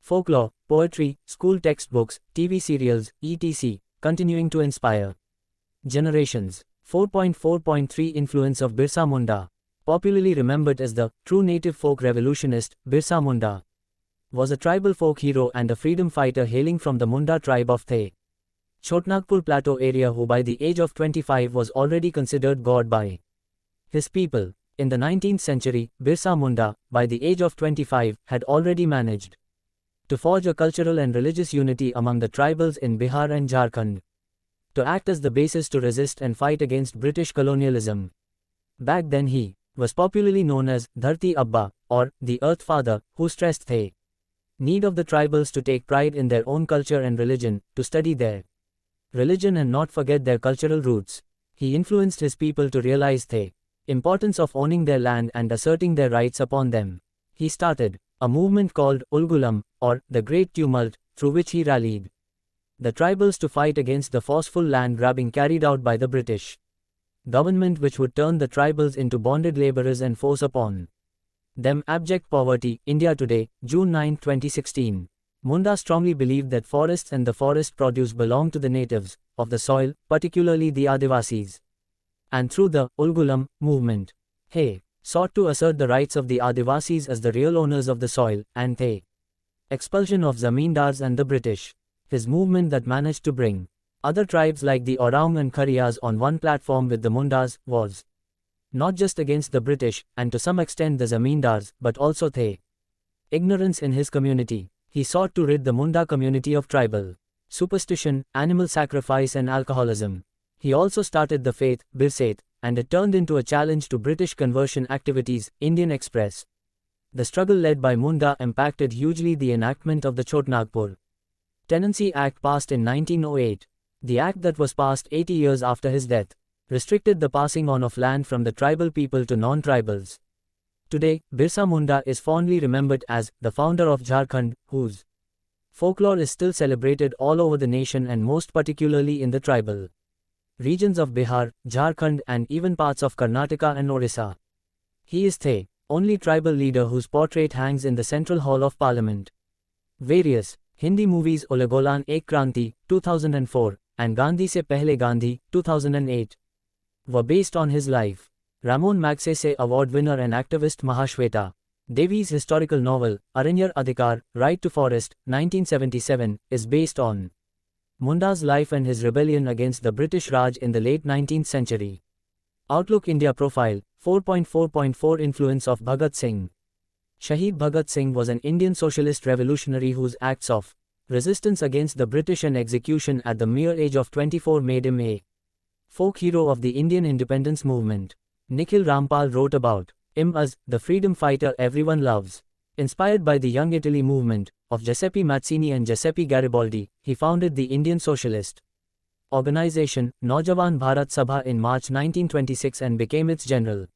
folklore, poetry, school textbooks, TV serials, etc., continuing to inspire generations. 4.4.3 Influence of Birsa Munda. Popularly remembered as the true native folk revolutionist, Birsa Munda was a tribal folk hero and a freedom fighter hailing from the Munda tribe of The Chotnagpur Plateau area, who by the age of 25 was already considered God by his people. In the 19th century, Birsa Munda, by the age of 25, had already managed to forge a cultural and religious unity among the tribals in Bihar and Jharkhand, to act as the basis to resist and fight against British colonialism. Back then he was popularly known as Dharti Abba, or the Earth Father, who stressed the need of the tribals to take pride in their own culture and religion, to study their religion and not forget their cultural roots. He influenced his people to realize the importance of owning their land and asserting their rights upon them. He started a movement called Ulgulam, or the Great Tumult, through which he rallied the tribals to fight against the forceful land grabbing carried out by the British government, which would turn the tribals into bonded laborers and force upon them abject poverty. India Today, June 9, 2016. Munda strongly believed that forests and the forest produce belong to the natives of the soil, particularly the Adivasis. And through the Ulgulam movement, he sought to assert the rights of the Adivasis as the real owners of the soil, and the expulsion of Zamindars and the British. His movement that managed to bring other tribes like the Oraon and Khariyas on one platform with the Mundas was not just against the British, and to some extent the Zamindars, but also the ignorance in his community. He sought to rid the Munda community of tribal superstition, animal sacrifice and alcoholism. He also started the faith, Birseth, and it turned into a challenge to British conversion activities. Indian Express. The struggle led by Munda impacted hugely the enactment of the Chotnagpur Tenancy Act passed in 1908. The act, that was passed 80 years after his death, restricted the passing on of land from the tribal people to non-tribals. Today, Birsa Munda is fondly remembered as the founder of Jharkhand, whose folklore is still celebrated all over the nation and most particularly in the tribal regions of Bihar, Jharkhand and even parts of Karnataka and Orissa. He is the only tribal leader whose portrait hangs in the Central Hall of Parliament. Various Hindi movies Olegolan Ek Kranti, 2004, and Gandhi Se Pehle Gandhi, 2008, were based on his life. Ramon Magsaysay Award winner and activist Mahashweta Devi's historical novel, Aranyar Adhikar, Right to Forest, 1977, is based on Munda's life and his rebellion against the British Raj in the late 19th century. Outlook India Profile, 4.4.4 Influence of Bhagat Singh. Shaheed Bhagat Singh was an Indian socialist revolutionary whose acts of resistance against the British and execution at the mere age of 24 made him a folk hero of the Indian independence movement. Nikhil Rampal wrote about him as the freedom fighter everyone loves. Inspired by the Young Italy movement of Giuseppe Mazzini and Giuseppe Garibaldi, he founded the Indian Socialist organization, Naujawan Bharat Sabha in March 1926 and became its general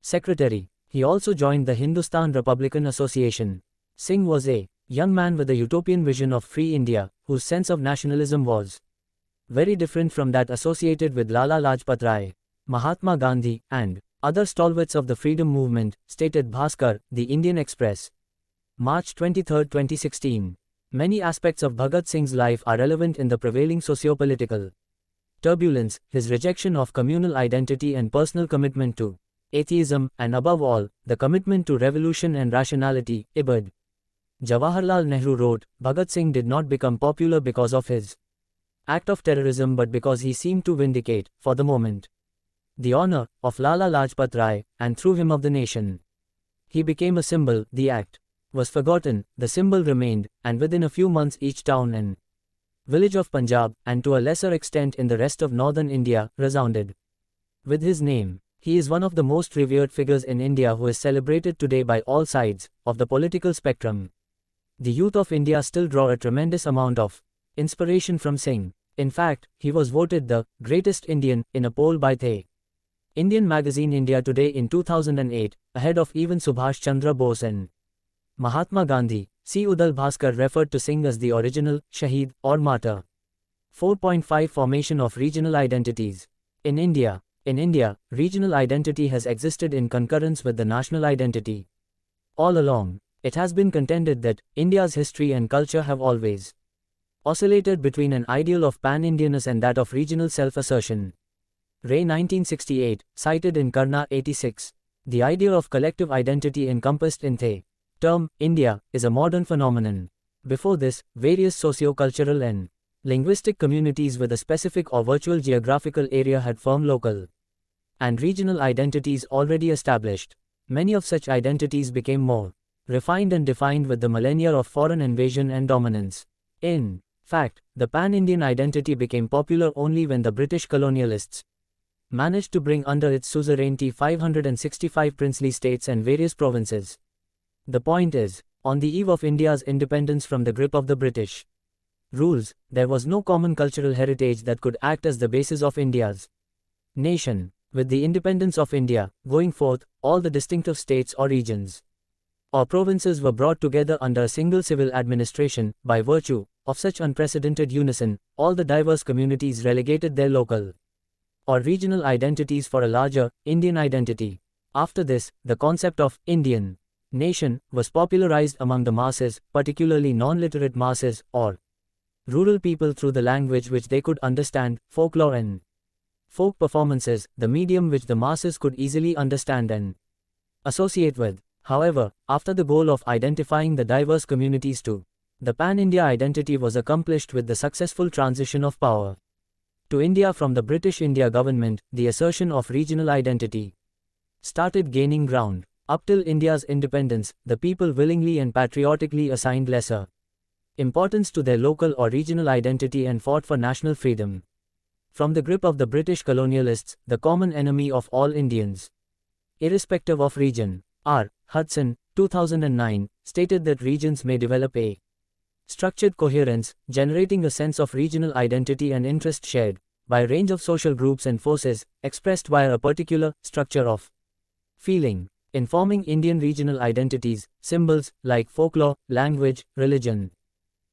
secretary. He also joined the Hindustan Republican Association. Singh was a young man with a utopian vision of free India, whose sense of nationalism was very different from that associated with Lala Lajpat Rai, Mahatma Gandhi, and other stalwarts of the freedom movement, stated Bhaskar, The Indian Express. March 23, 2016. Many aspects of Bhagat Singh's life are relevant in the prevailing socio-political turbulence, his rejection of communal identity and personal commitment to atheism, and above all, the commitment to revolution and rationality, Ibid. Jawaharlal Nehru wrote, Bhagat Singh did not become popular because of his act of terrorism but because he seemed to vindicate, for the moment, the honor of Lala Lajpat Rai, and through him of the nation. He became a symbol, the act was forgotten, the symbol remained, and within a few months each town and village of Punjab, and to a lesser extent in the rest of northern India, resounded with his name. He is one of the most revered figures in India who is celebrated today by all sides of the political spectrum. The youth of India still draw a tremendous amount of inspiration from Singh. In fact, he was voted the greatest Indian in a poll by the Indian magazine India Today in 2008, ahead of even Subhash Chandra Bose and Mahatma Gandhi. C. Udal Bhaskar referred to Singh as the original Shaheed or martyr. 4.5 Formation of regional identities. In India, regional identity has existed in concurrence with the national identity. All along, it has been contended that India's history and culture have always oscillated between an ideal of pan-Indianness and that of regional self-assertion. Ray 1968, cited in Karna 86. The idea of collective identity encompassed in the term India is a modern phenomenon. Before this, various socio-cultural and linguistic communities with a specific or virtual geographical area had firm local and regional identities already established. Many of such identities became more refined and defined with the millennia of foreign invasion and dominance. In fact, the pan-Indian identity became popular only when the British colonialists managed to bring under its suzerainty 565 princely states and various provinces. The point is, on the eve of India's independence from the grip of the British rules, there was no common cultural heritage that could act as the basis of India's nation. With the independence of India going forth, all the distinctive states or regions or provinces were brought together under a single civil administration. By virtue of such unprecedented unison, all the diverse communities relegated their local or regional identities for a larger Indian identity. After this, the concept of Indian nation was popularized among the masses, particularly non-literate masses or rural people, through the language which they could understand, folklore and folk performances, the medium which the masses could easily understand and associate with. However, after the goal of identifying the diverse communities to the pan-India identity was accomplished with the successful transition of power to India from the British India government, the assertion of regional identity started gaining ground. Up till India's independence, the people willingly and patriotically assigned lesser importance to their local or regional identity and fought for national freedom from the grip of the British colonialists, the common enemy of all Indians, irrespective of region. R. Hudson, 2009, stated that regions may develop a structured coherence, generating a sense of regional identity and interest shared by a range of social groups and forces, expressed via a particular structure of feeling. In forming Indian regional identities, symbols like folklore, language, religion,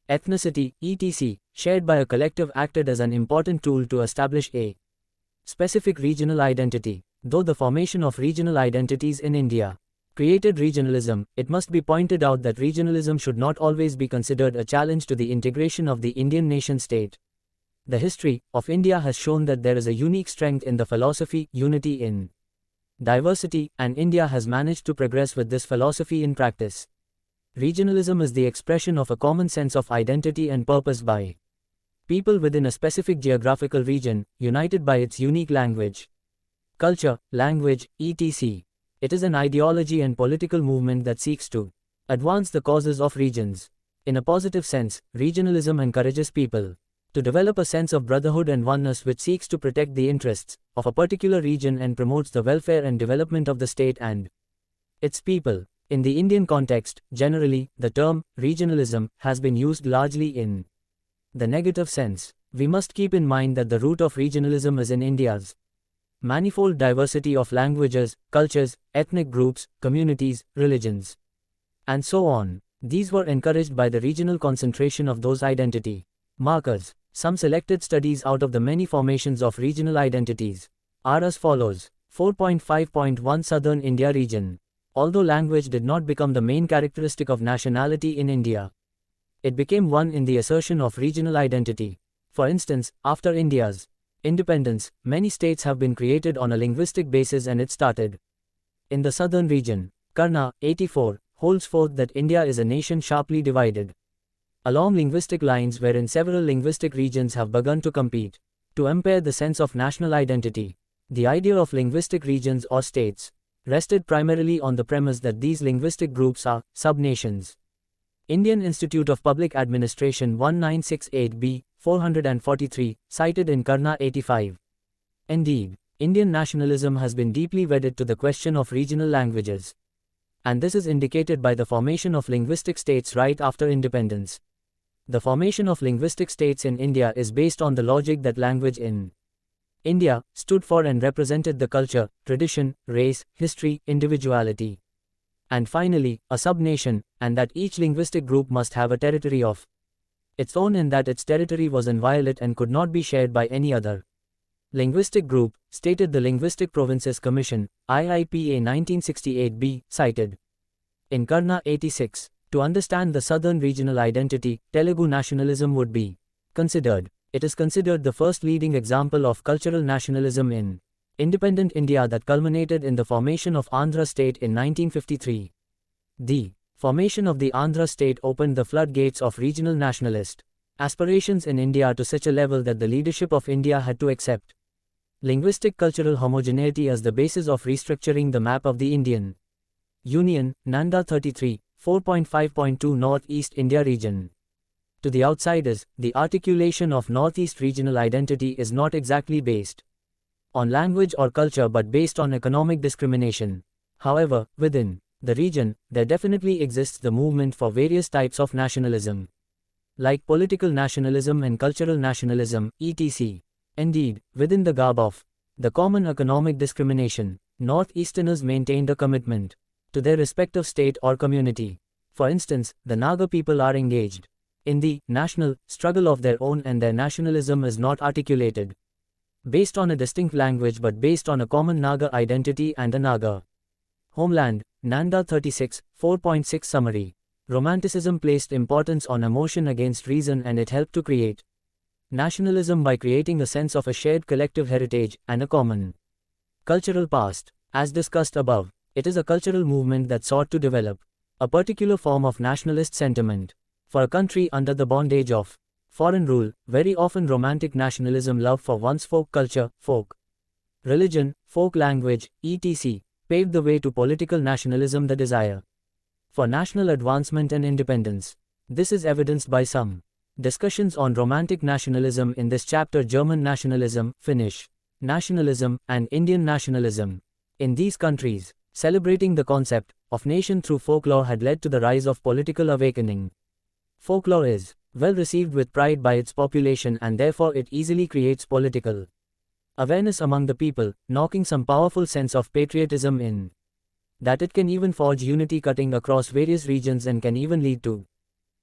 ethnicity, etc., shared by a collective acted as an important tool to establish a specific regional identity. Though the formation of regional identities in India created regionalism, it must be pointed out that regionalism should not always be considered a challenge to the integration of the Indian nation-state. The history of India has shown that there is a unique strength in the philosophy, unity in diversity, and India has managed to progress with this philosophy in practice. Regionalism is the expression of a common sense of identity and purpose by people within a specific geographical region, united by its unique language, culture, language, etc. It is an ideology and political movement that seeks to advance the causes of regions. In a positive sense, regionalism encourages people to develop a sense of brotherhood and oneness which seeks to protect the interests of a particular region and promotes the welfare and development of the state and its people. In the Indian context, generally, the term regionalism has been used largely in the negative sense. We must keep in mind that the root of regionalism is in India's manifold diversity of languages, cultures, ethnic groups, communities, religions, and so on. These were encouraged by the regional concentration of those identity markers. Some selected studies out of the many formations of regional identities are as follows. 4.5.1 Southern India region. Although language did not become the main characteristic of nationality in India, it became one in the assertion of regional identity. For instance, after India's independence, many states have been created on a linguistic basis, and it started in the southern region. Karna, 84, holds forth that India is a nation sharply divided along linguistic lines wherein several linguistic regions have begun to compete to impair the sense of national identity. The idea of linguistic regions or states rested primarily on the premise that these linguistic groups are sub-nations. Indian Institute of Public Administration 1968b, 443, cited in Karna 85. Indeed, Indian nationalism has been deeply wedded to the question of regional languages, and this is indicated by the formation of linguistic states right after independence. The formation of linguistic states in India is based on the logic that language in India stood for and represented the culture, tradition, race, history, individuality, and finally, a sub-nation, and that each linguistic group must have a territory of its own, and that its territory was inviolate and could not be shared by any other linguistic group, stated the Linguistic Provinces Commission, IIPA 1968b, cited in Karna 86. To understand the southern regional identity, Telugu nationalism would be considered. It is considered the first leading example of cultural nationalism in independent India that culminated in the formation of Andhra state in 1953. The formation of the Andhra state opened the floodgates of regional nationalist aspirations in India to such a level that the leadership of India had to accept linguistic cultural homogeneity as the basis of restructuring the map of the Indian Union. Nanda 33, 4.5.2 Northeast India region. To the outsiders, the articulation of Northeast regional identity is not exactly based on language or culture but based on economic discrimination. However, within the region, there definitely exists the movement for various types of nationalism, like political nationalism and cultural nationalism, etc. Indeed, within the garb of the common economic discrimination, Northeasterners maintained a commitment to their respective state or community. For instance, the Naga people are engaged in the national struggle of their own, and their nationalism is not articulated based on a distinct language but based on a common Naga identity and a Naga homeland. Nanda 36, 4.6 Summary. Romanticism placed importance on emotion against reason, and it helped to create nationalism by creating a sense of a shared collective heritage and a common cultural past. As discussed above, it is a cultural movement that sought to develop a particular form of nationalist sentiment for a country under the bondage of foreign rule. Very often romantic nationalism, love for one's folk culture, folk religion, folk language, etc., paved the way to political nationalism, the desire for national advancement and independence. This is evidenced by some discussions on romantic nationalism in this chapter: German nationalism, Finnish nationalism, and Indian nationalism. In these countries, celebrating the concept of nation through folklore had led to the rise of political awakening. Folklore is well received with pride by its population, and therefore it easily creates political awareness among the people, knocking some powerful sense of patriotism in that it can even forge unity cutting across various regions and can even lead to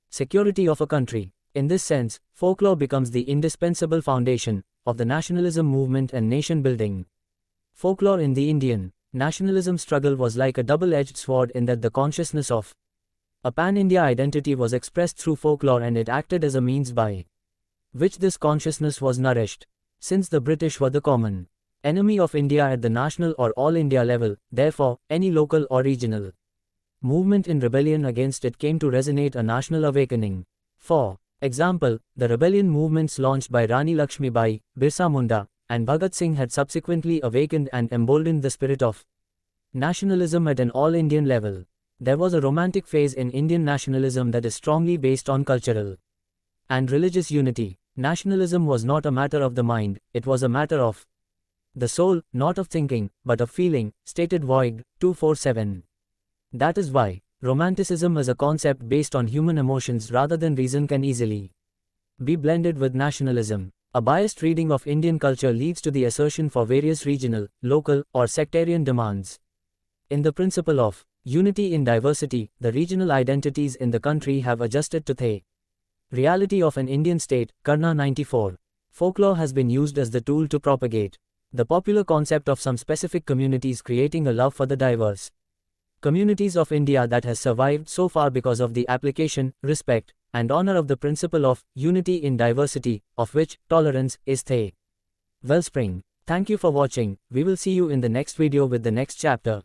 security of a country. In this sense, folklore becomes the indispensable foundation of the nationalism movement and nation building. Folklore in the Indian nationalism struggle was like a double-edged sword in that the consciousness of a pan-India identity was expressed through folklore, and it acted as a means by which this consciousness was nourished. Since the British were the common enemy of India at the national or all-India level, therefore, any local or regional movement in rebellion against it came to resonate a national awakening. For example, the rebellion movements launched by Rani Lakshmibai, Birsa Munda, and Bhagat Singh had subsequently awakened and emboldened the spirit of nationalism at an all-Indian level. There was a romantic phase in Indian nationalism that is strongly based on cultural and religious unity. Nationalism was not a matter of the mind, it was a matter of the soul, not of thinking, but of feeling, stated Voigt, 247. That is why romanticism as a concept based on human emotions rather than reason can easily be blended with nationalism. A biased reading of Indian culture leads to the assertion for various regional, local, or sectarian demands. In the principle of unity in diversity, the regional identities in the country have adjusted to the reality of an Indian state. Karna 94. Folklore has been used as the tool to propagate the popular concept of some specific communities, creating a love for the diverse communities of India that has survived so far because of the application, respect, and honor of the principle of unity in diversity, of which tolerance is the wellspring. Thank you for watching. We will see you in the next video with the next chapter.